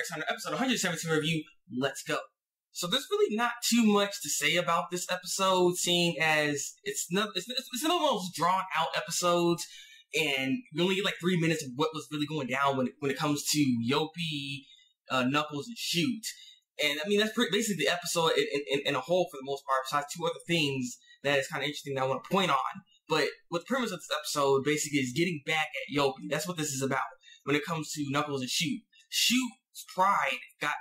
X Hunter episode 117 review. Let's go. So there's really not too much to say about this episode, seeing as it's one of the most drawn out episodes, and you only get like 3 minutes of what was really going down when it comes to Yopi, Knuckles, and Shoot. And I mean, that's basically the episode in a whole for the most part, besides two other things that is kind of interesting that I want to point on. But what the premise of this episode basically is getting back at Yopi. That's what this is about when it comes to Knuckles and Shoot. Shoot's pride got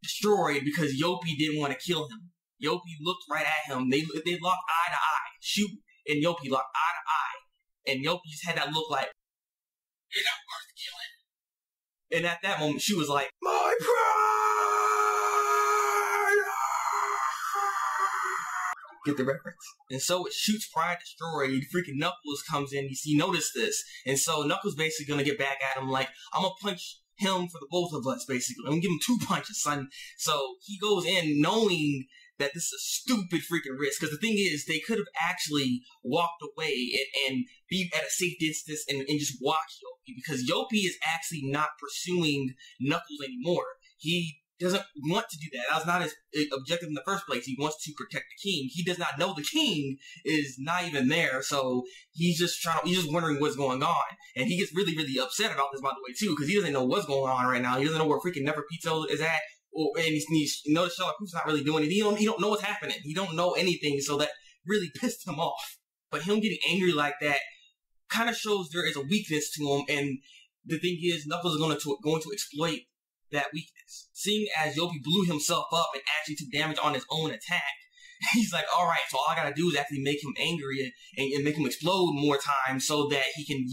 destroyed because Yopi didn't want to kill him. Yopi looked right at him. They locked eye to eye. Shoot and Yopi locked eye to eye. And Yopi just had that look like, you're not worth killing. And at that moment, Shoot was like, my pride! Get the reference. And so with Shoot's pride destroyed, freaking Knuckles comes in. He noticed this. And so Knuckles basically gonna get back at him like, I'm gonna punch him for the both of us, basically. I'm gonna give him 2 punches, son. So he goes in knowing that this is a stupid freaking risk. Because the thing is, they could have actually walked away and be at a safe distance and just watch Yopi. Because Yopi is actually not pursuing Knuckles anymore. He doesn't want to do that. That was not his objective in the first place. He wants to protect the king. He does not know the king is not even there, so he's just wondering what's going on. And he gets really, really upset about this, by the way, too, because he doesn't know what's going on right now. He doesn't know where freaking Neferpito is at, and he noticed Shalapu's not really doing anything. He don't know what's happening. He don't know anything, so that really pissed him off. But him getting angry like that kind of shows there is a weakness to him, and the thing is, Knuckles is going to exploit that weakness. Seeing as Yopi blew himself up and actually took damage on his own attack, he's like, alright, so all I gotta do is actually make him angry and make him explode more times so that he can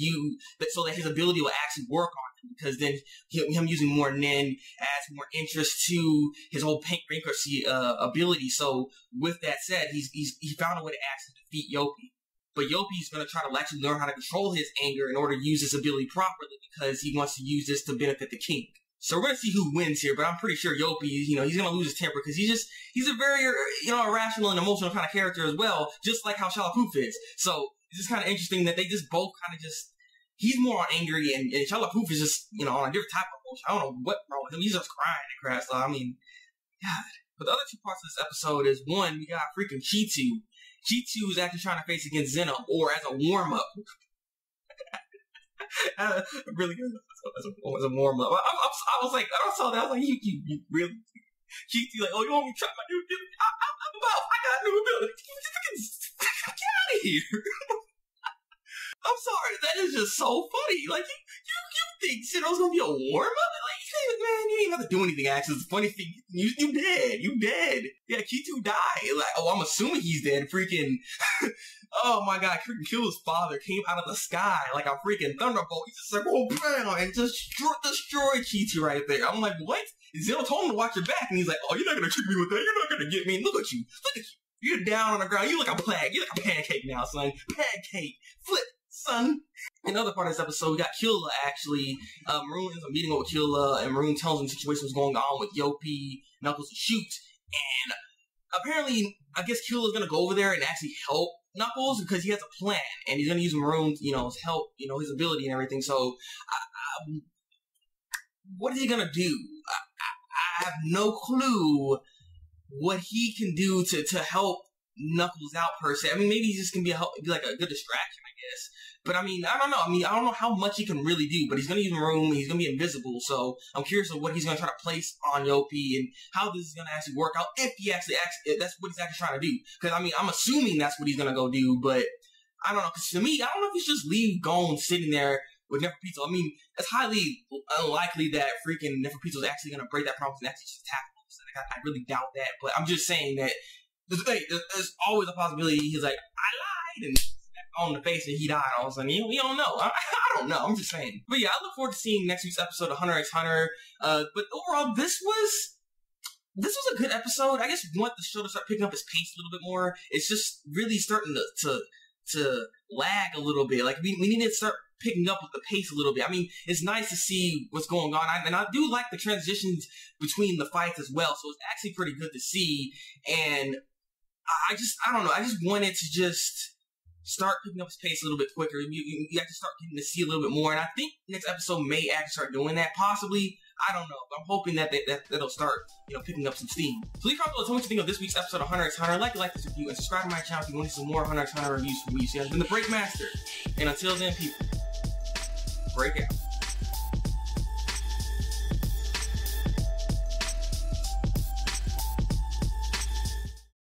so that his ability will actually work on him, because then him using more Nin adds more interest to his whole bankruptcy ability. So with that said, he found a way to actually defeat Yopi. But Yopi's going to try to actually learn how to control his anger in order to use this ability properly, because he wants to use this to benefit the king. So we're going to see who wins here, but I'm pretty sure Yopi, he's going to lose his temper because he's a very, irrational and emotional kind of character as well, just like how Shalapoop is. So it's just kind of interesting that they just both kind of he's more on angry and Shalapoop is just, on a different type of emotion. I don't know what's wrong with him. He's just crying and crap. So, I mean, God. But the other two parts of this episode is, one, we got freaking Cheetu. Cheetu is actually trying to face against Zeno, or as a warm-up. Really good as a warm up. I was like, I saw that. I was like, you really? Cheeky, like, oh, you want me to try my new ability? I got a new ability. Get out of here. I'm sorry, that is just so funny. Like, you think Zeno's gonna be a warm up? Like, man, you ain't have to do anything. Actually, it's a funny thing. You dead. Yeah, Cheetu died. Like, oh, I'm assuming he's dead. Freaking. Oh my god, freaking Killer's father came out of the sky like a freaking thunderbolt. He's just like, oh, bam, and just destroyed Cheetu right there. I'm like, what? Zeno told him to watch your back, and he's like, oh, you're not gonna trick me with that. You're not gonna get me. Look at you. You're down on the ground. You look a plague. You look a pancake now, son. Pancake. Flip, son. In the other part of this episode, we got Killa, actually. Maroon is a meeting with Killa, and Maroon tells him the situation was going on with Yopi, Knuckles, and Shoot. And apparently, I guess Killa's gonna go over there and actually help Knuckles because he has a plan, and he's gonna use Maroon's, his help, his ability and everything. So, what is he gonna do? I have no clue what he can do to help Knuckles out per se. I mean, maybe he's just gonna be like a good distraction, I guess. But I mean, I don't know. I don't know how much he can really do. But he's gonna use Maroon. He's gonna be invisible. So I'm curious of what he's gonna try to place on Yopi and how this is gonna actually work out. If that's what he's actually trying to do. Because I mean, I'm assuming that's what he's gonna go do. But I don't know. Because to me, I don't know if he should just leave Gon sitting there with Neferpito. I mean, it's highly unlikely that freaking Neferpito is actually gonna break that promise and actually just attack him. So I really doubt that. But I'm just saying that there's always a possibility he's like, I lied, and on the face and he died all of a sudden. We don't know. I don't know. I'm just saying. But yeah, I look forward to seeing next week's episode of Hunter x Hunter. But overall, this was a good episode. I just want the show to start picking up its pace a little bit more. It's just really starting to lag a little bit. Like we need to start picking up with the pace a little bit. I mean, it's nice to see what's going on, and I do like the transitions between the fights as well. So it's actually pretty good to see. And I don't know. I just wanted to just start picking up his pace a little bit quicker. You have to start getting to see a little bit more. And I think next episode may actually start doing that. Possibly. I don't know. But I'm hoping that that'll start, picking up some steam. So leave a comment below. Tell me what you think of this week's episode of Hunter x Hunter. Like this review, and subscribe to my channel if you want to see some more Hunter x Hunter reviews from me. So, I've been the Breakmaster. And until then, people, break out.